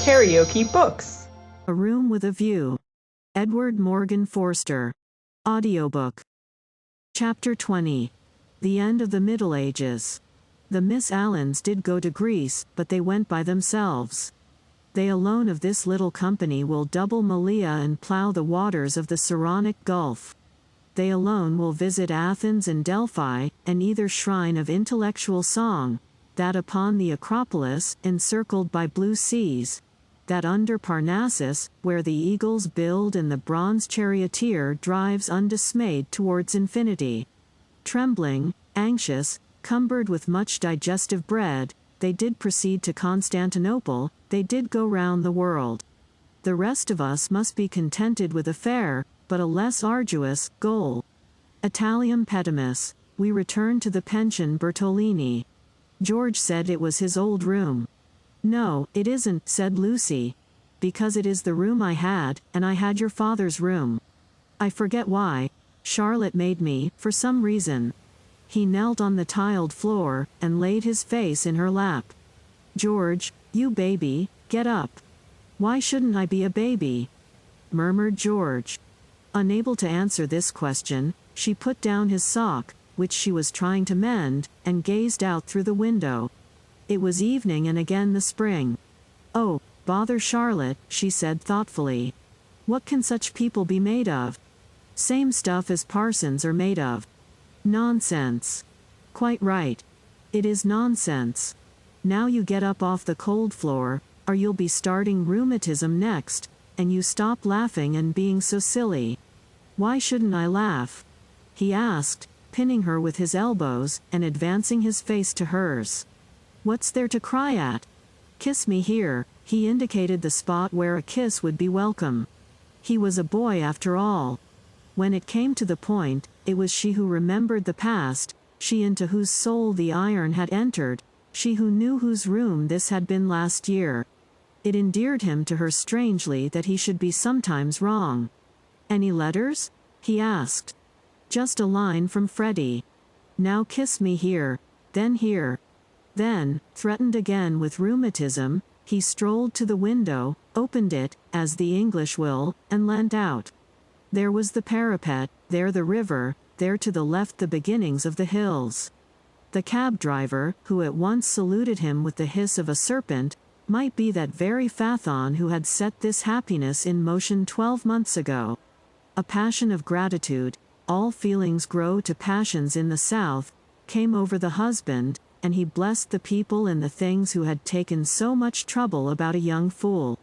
KaraokeBooks. A Room with a View. Edward Morgan Forster. Audiobook. Chapter 20. The End of the Middle Ages. The Miss Allens did go to Greece, but they went by themselves. They alone of this little company will double Malea and plough the waters of the Saronic Gulf. They alone will visit Athens and Delphi, and either shrine of intellectual song, that upon the Acropolis, encircled by blue seas, that under Parnassus, where the eagles build and the bronze charioteer drives undismayed towards infinity. Trembling, anxious, cumbered with much digestive bread, they did proceed to Constantinople, they did go round the world. The rest of us must be contented with a fair, but a less arduous, goal. Italium petimus, we returned to the pension Bertolini. George said it was his old room. No, it isn't, said Lucy. Because it is the room I had, and I had your father's room. I forget why. Charlotte made me, for some reason. He knelt on the tiled floor, and laid his face in her lap. George, you baby, get up. Why shouldn't I be a baby? Murmured George. Unable to answer this question, she put down his sock, which she was trying to mend, and gazed out through the window. It was evening and again the spring. Oh, bother Charlotte, she said thoughtfully. What can such people be made of? Same stuff as parsons are made of. Nonsense. Quite right. It is nonsense. Now you get up off the cold floor, or you'll be starting rheumatism next, and you stop laughing and being so silly. Why shouldn't I laugh? He asked, pinning her with his elbows, and advancing his face to hers. What's there to cry at? Kiss me here, he indicated the spot where a kiss would be welcome. He was a boy after all. When it came to the point, it was she who remembered the past, she into whose soul the iron had entered, she who knew whose room this had been last year. It endeared him to her strangely that he should be sometimes wrong. Any letters? He asked. Just a line from Freddie. Now kiss me here, then here. Then, threatened again with rheumatism, he strolled to the window, opened it, as the English will, and leant out. There was the parapet, there the river, there to the left the beginnings of the hills. The cab driver, who at once saluted him with the hiss of a serpent, might be that very Phaethon who had set this happiness in motion 12 months ago. A passion of gratitude, all feelings grow to passions in the South, came over the husband, and he blessed the people and the things who had taken so much trouble about a young fool.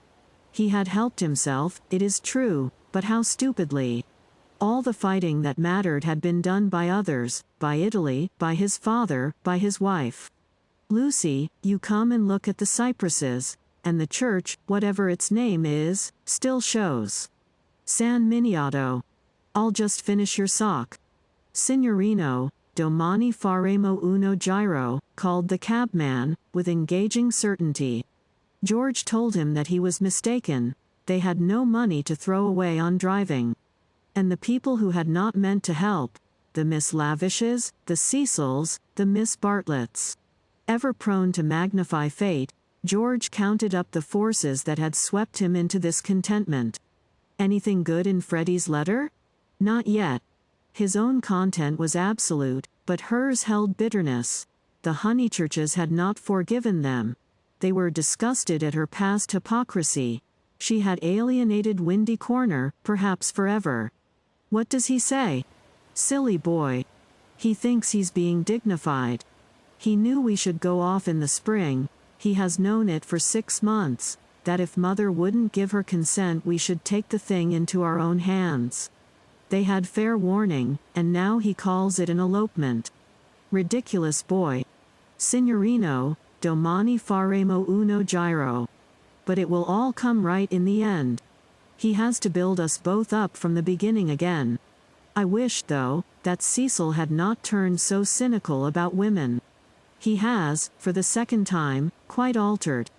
He had helped himself, it is true, but how stupidly. All the fighting that mattered had been done by others, by Italy, by his father, by his wife. Lucy, you come and look at the cypresses, and the church, whatever its name is, still shows. San Miniato. I'll just finish your sock. Signorino, domani faremo uno giro, called the cabman, with engaging certainty. George told him that he was mistaken. They had no money to throw away on driving. And the people who had not meant to help, the Miss Lavishes, the Cecils, the Miss Bartletts. Ever prone to magnify fate, George counted up the forces that had swept him into this contentment. Anything good in Freddie's letter? Not yet. His own content was absolute, but hers held bitterness. The Honeychurches had not forgiven them. They were disgusted at her past hypocrisy. She had alienated Windy Corner, perhaps forever. What does he say? Silly boy. He thinks he's being dignified. He knew we should go off in the spring, he has known it for 6 months, that if mother wouldn't give her consent we should take the thing into our own hands. They had fair warning, and now he calls it an elopement. Ridiculous boy. Signorino, domani faremo uno giro. But it will all come right in the end. He has to build us both up from the beginning again. I wish, though, that Cecil had not turned so cynical about women. He has, for the second time, quite altered.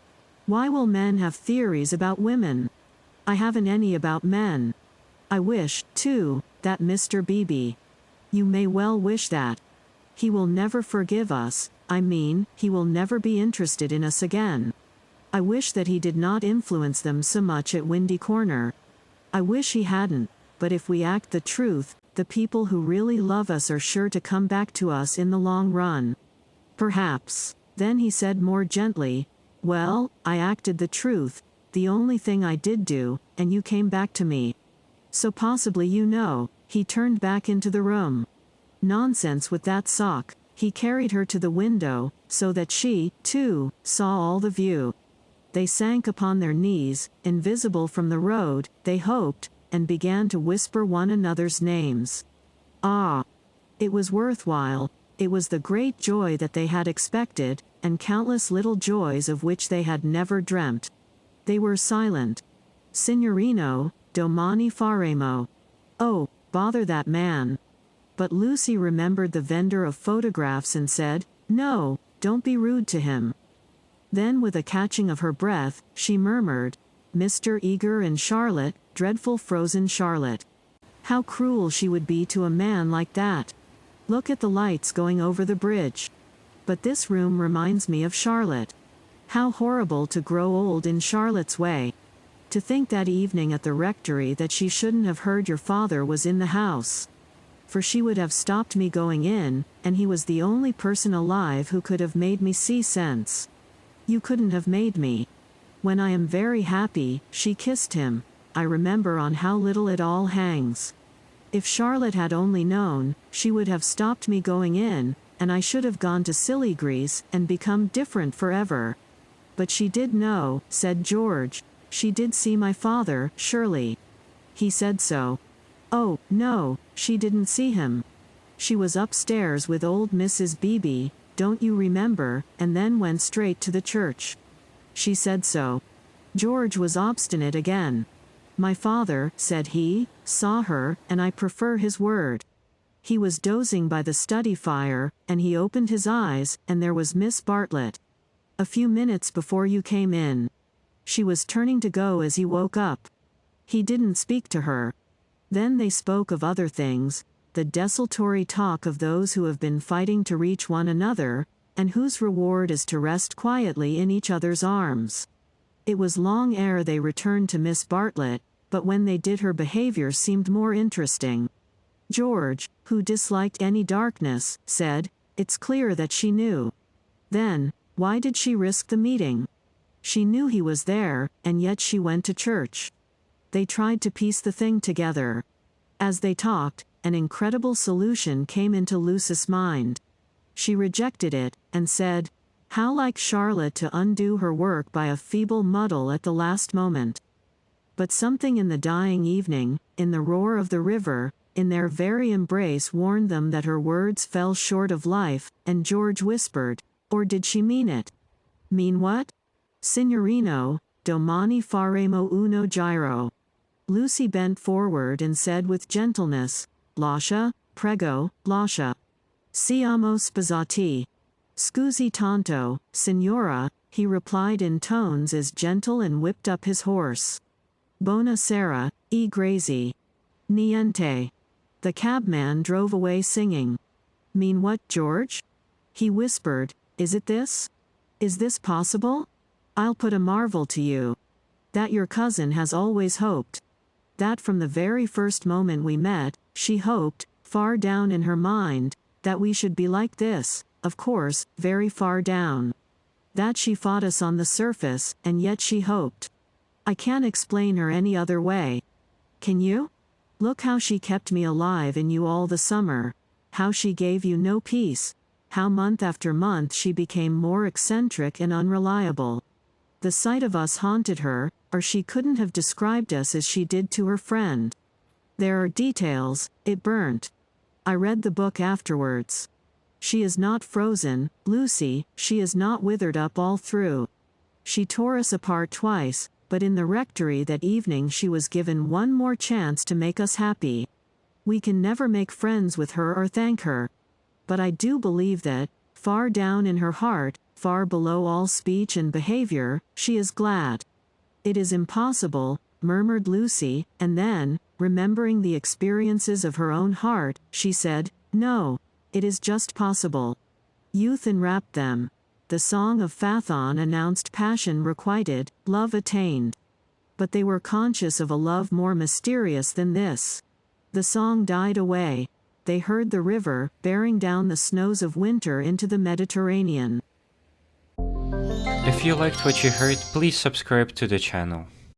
Why will men have theories about women? I haven't any about men. I wish, too, that Mr. Beebe. You may well wish that. He will never forgive us, I mean, he will never be interested in us again. I wish that he did not influence them so much at Windy Corner. I wish he hadn't, but if we act the truth, the people who really love us are sure to come back to us in the long run. Perhaps. Then he said more gently, well, I acted the truth, the only thing I did do, and you came back to me. So possibly you know. He turned back into the room. Nonsense with that sock. He carried her to the window, so that she, too, saw all the view. They sank upon their knees, invisible from the road, they hoped, and began to whisper one another's names. Ah! It was worthwhile. It was the great joy that they had expected, and countless little joys of which they had never dreamt. They were silent. Signorino, domani faremo. Oh, bother that man. But Lucy remembered the vendor of photographs and said, no, don't be rude to him. Then with a catching of her breath, she murmured, Mr. Eager and Charlotte, dreadful frozen Charlotte. How cruel she would be to a man like that. Look at the lights going over the bridge. But this room reminds me of Charlotte. How horrible to grow old in Charlotte's way. To think that evening at the rectory that she shouldn't have heard your father was in the house. For she would have stopped me going in, and he was the only person alive who could have made me see sense. You couldn't have made me. When I am very happy, she kissed him. I remember on how little it all hangs. If Charlotte had only known, she would have stopped me going in, and I should have gone to Silligrees and become different forever. But she did know, said George. She did see my father, surely. He said so. Oh, no, she didn't see him. She was upstairs with old Mrs. Beebe, don't you remember, and then went straight to the church. She said so. George was obstinate again. My father, said he, saw her, and I prefer his word. He was dozing by the study fire, and he opened his eyes, and there was Miss Bartlett. A few minutes before you came in. She was turning to go as he woke up. He didn't speak to her. Then they spoke of other things, the desultory talk of those who have been fighting to reach one another, and whose reward is to rest quietly in each other's arms. It was long ere they returned to Miss Bartlett, but when they did her behavior seemed more interesting. George, who disliked any darkness, said, it's clear that she knew. Then, why did she risk the meeting? She knew he was there, and yet she went to church. They tried to piece the thing together. As they talked, an incredible solution came into Lucy's mind. She rejected it, and said, how like Charlotte to undo her work by a feeble muddle at the last moment. But something in the dying evening, in the roar of the river, in their very embrace warned them that her words fell short of life, and George whispered, or did she mean it? Mean what? Signorino, domani faremo uno giro. Lucy bent forward and said with gentleness, Lascia, prego, lascia. Siamo sposati. Scusi tanto, signora, he replied in tones as gentle and whipped up his horse. Buona sera, e grazie. Niente. The cabman drove away singing. Mean what, George? He whispered, is it this? Is this possible? I'll put a marvel to you. That your cousin has always hoped. That from the very first moment we met, she hoped, far down in her mind, that we should be like this, of course, very far down. That she fought us on the surface, and yet she hoped. I can't explain her any other way. Can you? Look how she kept me alive in you all the summer. How she gave you no peace. How month after month she became more eccentric and unreliable. The sight of us haunted her, or she couldn't have described us as she did to her friend. There are details, it burnt. I read the book afterwards. She is not frozen, Lucy, she is not withered up all through. She tore us apart twice, but in the rectory that evening she was given one more chance to make us happy. We can never make friends with her or thank her. But I do believe that, far down in her heart, far below all speech and behavior, she is glad. It is impossible, murmured Lucy, and then, remembering the experiences of her own heart, she said, no, it is just possible. Youth enwrapped them. The song of Phaethon announced passion requited, love attained. But they were conscious of a love more mysterious than this. The song died away. They heard the river, bearing down the snows of winter into the Mediterranean. If you liked what you heard, please subscribe to the channel.